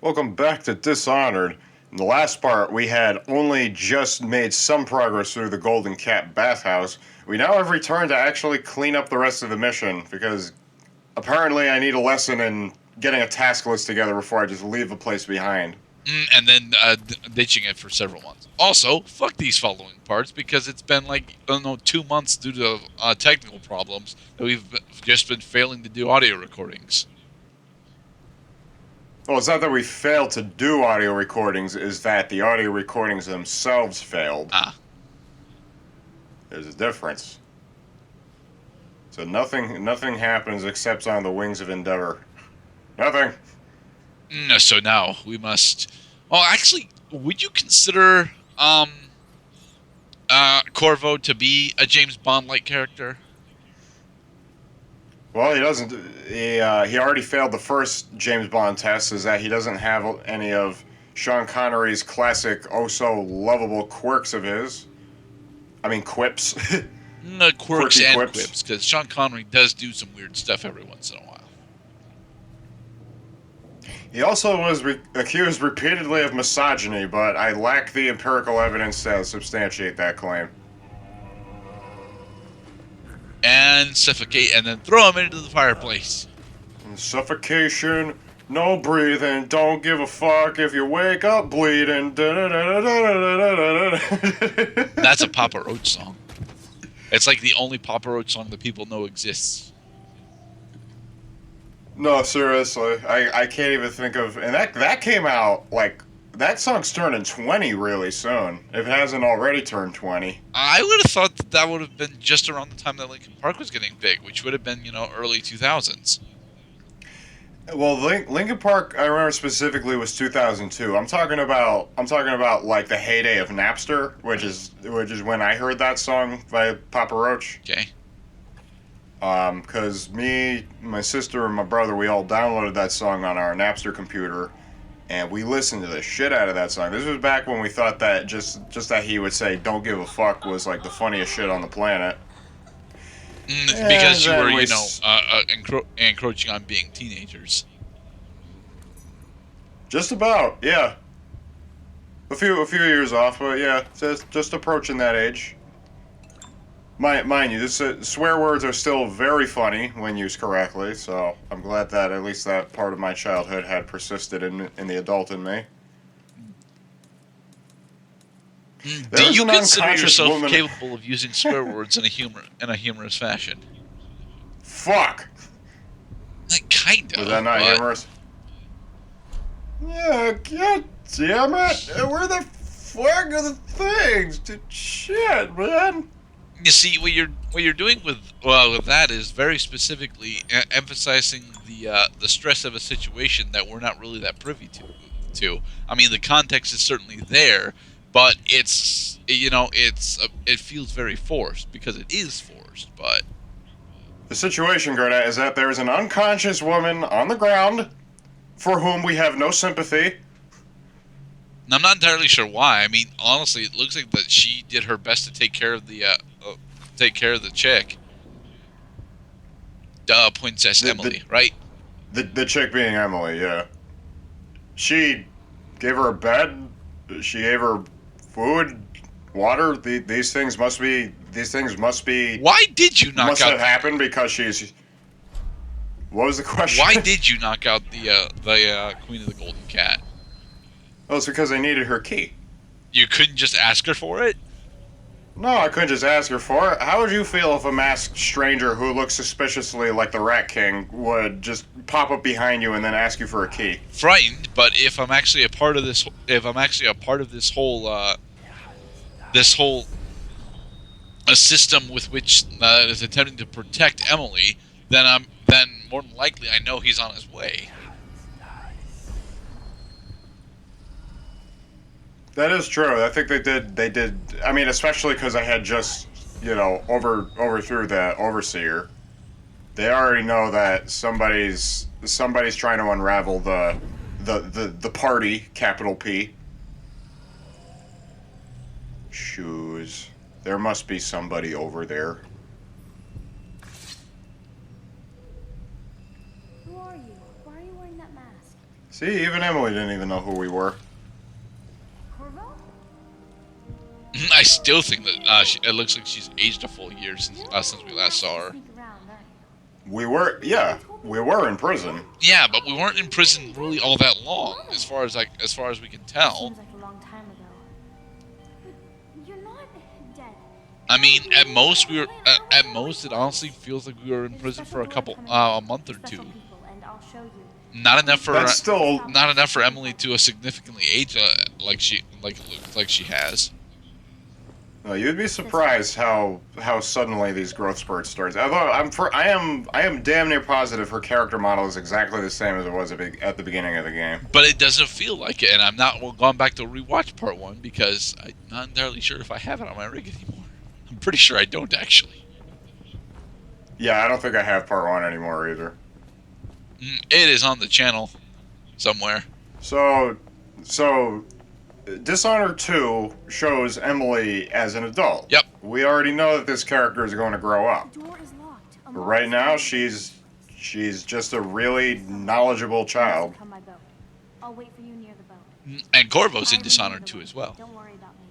Welcome back to Dishonored. In the last part, we had only just made some progress through the Golden Cat bathhouse. We now have returned to actually clean up the rest of the mission, because apparently I need a lesson in getting a task list together before I just leave the place behind. And then ditching it for several months. Also, fuck these following parts, because it's been like, I don't know, 2 months due to technical problems that we've just been failing to do audio recordings. Well, it's not that we failed to do audio recordings, it's that the audio recordings themselves failed. There's a difference. So nothing happens except on the wings of endeavor. Nothing. So now we must... Oh, actually, would you consider Corvo to be a James Bond-like character? Well, he doesn't. He already failed the first James Bond test. Is that he doesn't have any of Sean Connery's classic, oh so lovable quirks of his. I mean quips. Quirks and quips, because Sean Connery does do some weird stuff every once in a while. He also was accused repeatedly of misogyny, but I lack the empirical evidence to substantiate that claim. And suffocate, and then throw him into the fireplace. Suffocation, no breathing, don't give a fuck if you wake up bleeding. That's a Papa Roach song. It's like the only Papa Roach song that people know exists. No, seriously, I can't even think of... And that came out, like... That song's turning 20 really soon, if it hasn't already turned 20. I would have thought that would have been just around the time that Linkin Park was getting big, which would have been, early 2000s. Well, Linkin Park, I remember specifically, was 2002. I'm talking about like the heyday of Napster, which is when I heard that song by Papa Roach. Okay. Because me, my sister, and my brother, we all downloaded that song on our Napster computer, and we listened to the shit out of that song. This was back when we thought that just that he would say "Don't give a fuck" was like the funniest shit on the planet. Because you were, encroaching on being teenagers. Just about, yeah. A few years off, but yeah, just approaching that age. Mind you, swear words are still very funny when used correctly, so I'm glad that at least that part of my childhood had persisted in the adult in me. Do you consider yourself capable of using swear words in a humorous fashion? Fuck! Kind of. Was that not humorous? Yeah, God damn it! Where the fuck are the things? Shit, man! You see, what you're doing with that is very specifically emphasizing the stress of a situation that we're not really that privy to. I mean, the context is certainly there, but it feels very forced because it is forced. But the situation, Gerda, is that there is an unconscious woman on the ground for whom we have no sympathy. I'm not entirely sure why. I mean, honestly, it looks like that she did her best to take care of the chick. Princess Emily, right? The chick being Emily, yeah. She gave her a bed. She gave her food, water. These things must be. Why did you knock out? Must have happened because she's. What was the question? Why did you knock out the Queen of the Golden Cat? Oh, it's because I needed her key. You couldn't just ask her for it? No, I couldn't just ask her for it. How would you feel if a masked stranger who looks suspiciously like the Rat King would just pop up behind you and then ask you for a key? Frightened, but if I'm actually a part of this, whole a system with which is attempting to protect Emily, then more than likely I know he's on his way. That is true. I think they did. I mean, especially because I had just, overthrew the overseer. They already know that somebody's trying to unravel the party, capital P. Shoes. There must be somebody over there. Who are you? Why are you wearing that mask? See, even Emily didn't even know who we were. I still think that it looks like she's aged a full year since we last saw her. We were in prison. Yeah, but we weren't in prison really all that long, as far as we can tell. I mean, at most it honestly feels like we were in prison for a month or two. Not enough for Emily to significantly age like it looks like she has. No, you'd be surprised how suddenly these growth spurts start. Although I am damn near positive her character model is exactly the same as it was at the beginning of the game. But it doesn't feel like it, and I'm not going back to rewatch part 1 because I'm not entirely sure if I have it on my rig anymore. I'm pretty sure I don't actually. Yeah, I don't think I have part 1 anymore either. It is on the channel somewhere. So Dishonored 2 shows Emily as an adult. Yep. We already know that this character is going to grow up. But right now, she's just a really knowledgeable child. I'll wait for you near the boat. And Corvo's in Dishonored 2 as well. Don't worry about me.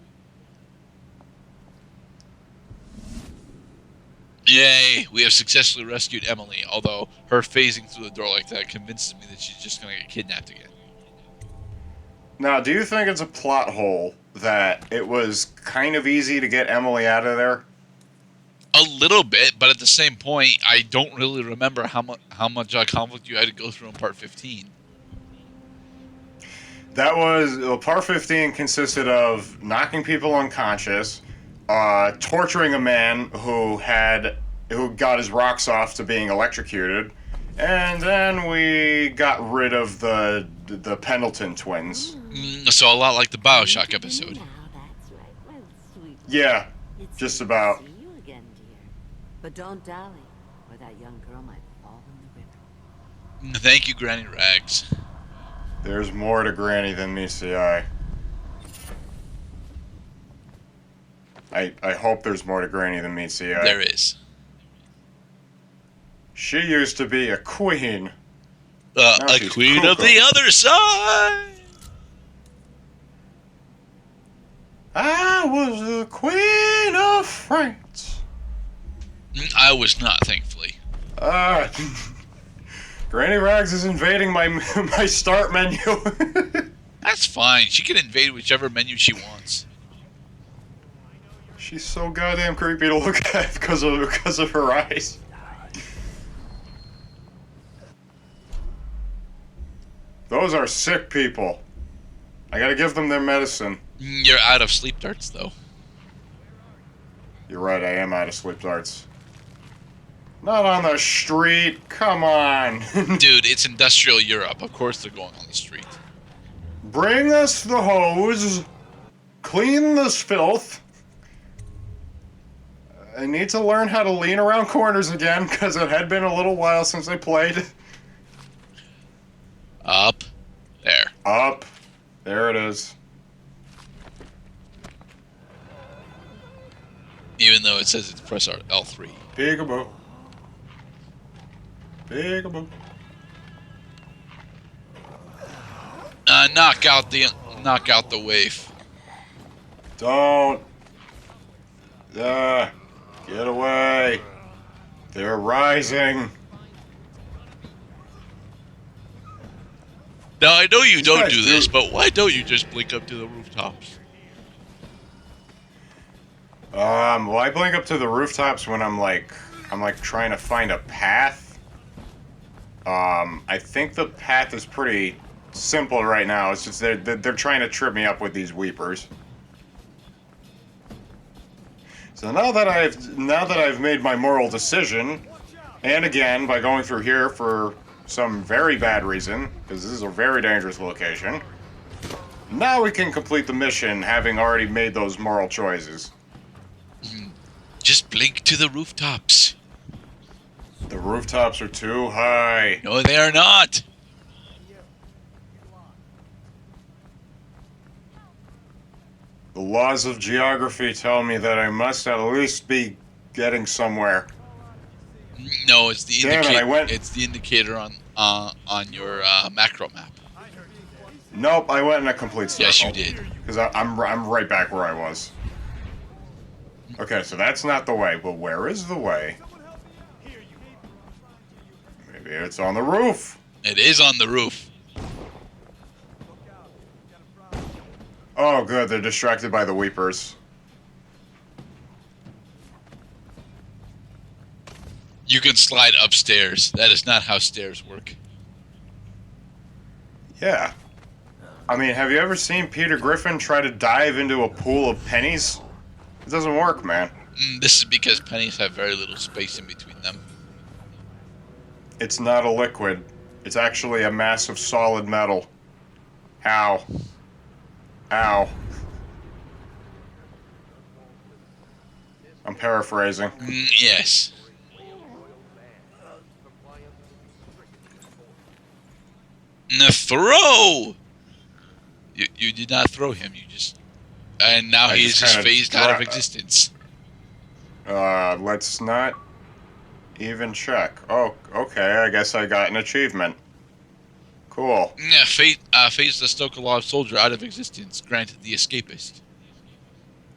Yay, we have successfully rescued Emily, although her phasing through the door like that convinces me that she's just going to get kidnapped again. Now, do you think it's a plot hole that it was kind of easy to get Emily out of there? A little bit, but at the same point, I don't really remember how much conflict you had to go through in Part 15. Part 15 consisted of knocking people unconscious, torturing a man who got his rocks off to being electrocuted, and then we got rid of the Pendleton twins. So a lot like the BioShock episode. Yeah, just about. But don't dally, or that young girl might fall in the river. Thank you, Granny Rags. There's more to Granny than meets the eye. I hope there's more to Granny than meets the eye. There is. She used to be a queen. A queen of the other side! I was the queen of France. I was not, thankfully. Granny Rags is invading my start menu. That's fine. She can invade whichever menu she wants. She's so goddamn creepy to look at because of her eyes. Those are sick people. I gotta give them their medicine. You're out of sleep darts, though. You're right, I am out of sleep darts. Not on the street, come on. Dude, it's industrial Europe. Of course they're going on the street. Bring us the hose. Clean this filth. I need to learn how to lean around corners again, because it had been a little while since I played. Up. There. Up. There it is. Even though it says it's press L3. Peekaboo. Peekaboo. Knock out the waif. Don't. Get away. They're rising. Now, I know you These don't guys do this, but why don't you just blink up to the rooftops? Well, I blink up to the rooftops when I'm like trying to find a path. I think the path is pretty simple right now. It's just they're trying to trip me up with these weepers. So now that I've made my moral decision, and again by going through here for some very bad reason, because this is a very dangerous location, now we can complete the mission having already made those moral choices. Just blink to the rooftops. The rooftops are too high. No, they are not. The laws of geography tell me that I must at least be getting somewhere. No, it's the Damn it, indicator. I went- It's the indicator on your macro map. Nope, I went in a complete circle. Yes, you did. Because I'm right back where I was. Okay, so that's not the way, but where is the way? Maybe it's on the roof. It is on the roof. Oh, good, they're distracted by the weepers. You can slide upstairs. That is not how stairs work. Yeah. I mean, have you ever seen Peter Griffin try to dive into a pool of pennies? It doesn't work, man. This is because pennies have very little space in between them. It's not a liquid. It's actually a mass of solid metal. Ow. Ow. I'm paraphrasing. Yes. Throw! You did not throw him, you just... And now I he is just kinda phased out of existence. Let's not even check. Oh, okay, I guess I got an achievement. Cool. Yeah, phased the Stokalov soldier out of existence, granted the escapist.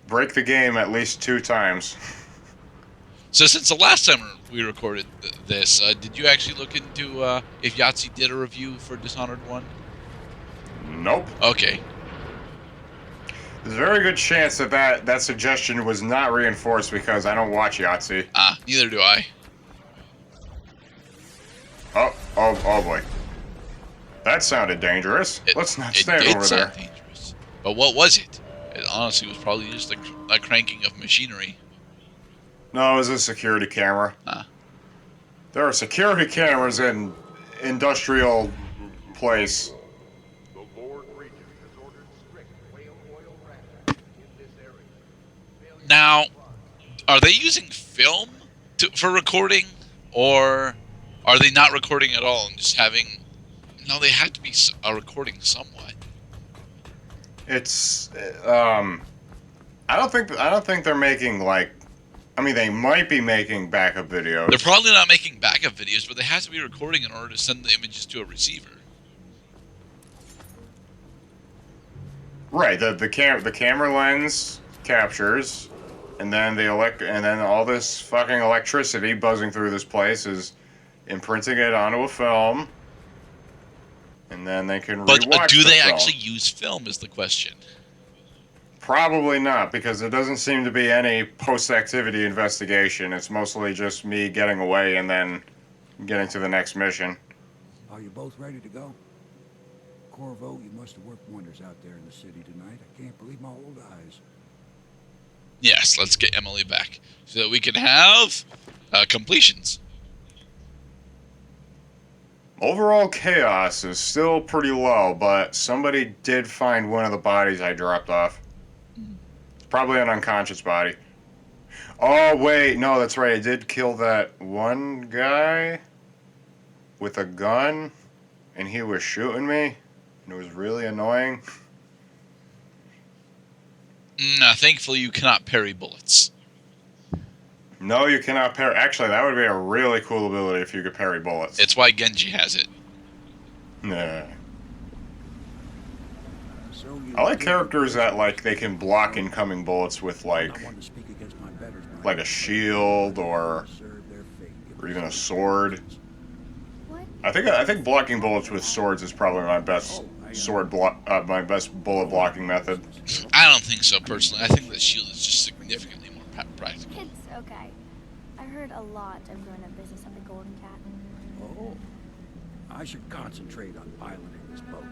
Break the game at least 2 times. So since the last time we recorded this, did you actually look into if Yahtzee did a review for Dishonored 1? Nope. Okay. There's a very good chance that suggestion was not reinforced because I don't watch Yahtzee. Neither do I. Oh boy. That sounded dangerous. Let's not stand it did over sound there. dangerous. But what was it? It honestly was probably just a cranking of machinery. No, it was a security camera. There are security cameras in industrial place. Now, are they using film for recording, or are they not recording at all and just having? No, they had to be recording somewhat. It's I don't think they're making like. I mean, they might be making backup videos. They're probably not making backup videos, but they have to be recording in order to send the images to a receiver. Right. The camera lens captures, and then and then all this fucking electricity buzzing through this place is imprinting it onto a film, and then they can But rewatch do the they film. actually use film? Is the question. Probably not, because there doesn't seem to be any post-activity investigation. It's mostly just me getting away and then getting to the next mission. Are you both ready to go? Corvo, you must have worked wonders out there in the city tonight. I can't believe my old eyes. Yes, let's get Emily back so that we can have completions. Overall chaos is still pretty low, but somebody did find one of the bodies I dropped off. Probably an unconscious body. Oh, wait. No, that's right. I did kill that one guy with a gun, and he was shooting me, and it was really annoying. Thankfully, you cannot parry bullets. No, you cannot parry. Actually, that would be a really cool ability if you could parry bullets. It's why Genji has it. Nah. So you I like characters that, like, they can block incoming bullets with, like, I want to speak against my betters, like a shield or even a sword. What? I think blocking bullets with swords is probably my best my best bullet blocking method. I don't think so, personally. I think the shield is just significantly more practical. It's okay. I heard a lot of grown-up business of the Golden Cat. Oh, I should concentrate on piloting this boat.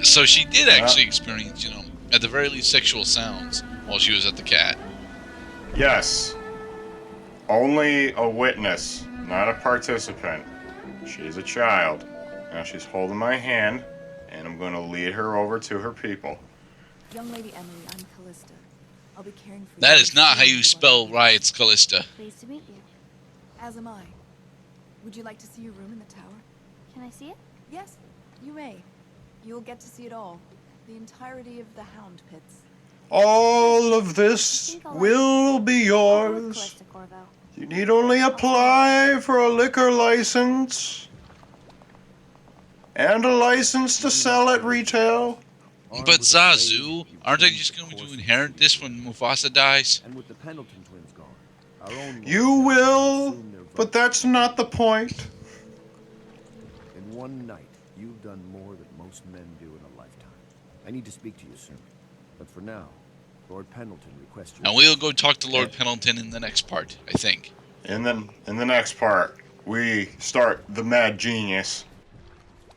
So she did actually experience, at the very least, sexual sounds while she was at the cat. Yes. Only a witness, not a participant. She's a child. Now she's holding my hand, and I'm going to lead her over to her people. Young Lady Emily, I'm Callista. I'll be caring for you. That is not how you spell riots, Callista. Pleased to meet you. As am I. Would you like to see your room in the tower? Can I see it? Yes, you may. You'll get to see it all. The entirety of the Hound Pits. All of this will be I'll go with yours. Callista, Corvo. You need only apply for a liquor license And a license to sell at retail. But Zazu, aren't they just going to inherit this when Mufasa dies? And with the Pendleton twins gone, our own You will, but that's not the point. in one night, you've done more than most men do in a lifetime. I need to speak to you soon. But for now, Lord Pendleton requests you. And we'll go talk to Lord Pendleton in the next part, I think. And then in the next part, we start the Mad Genius.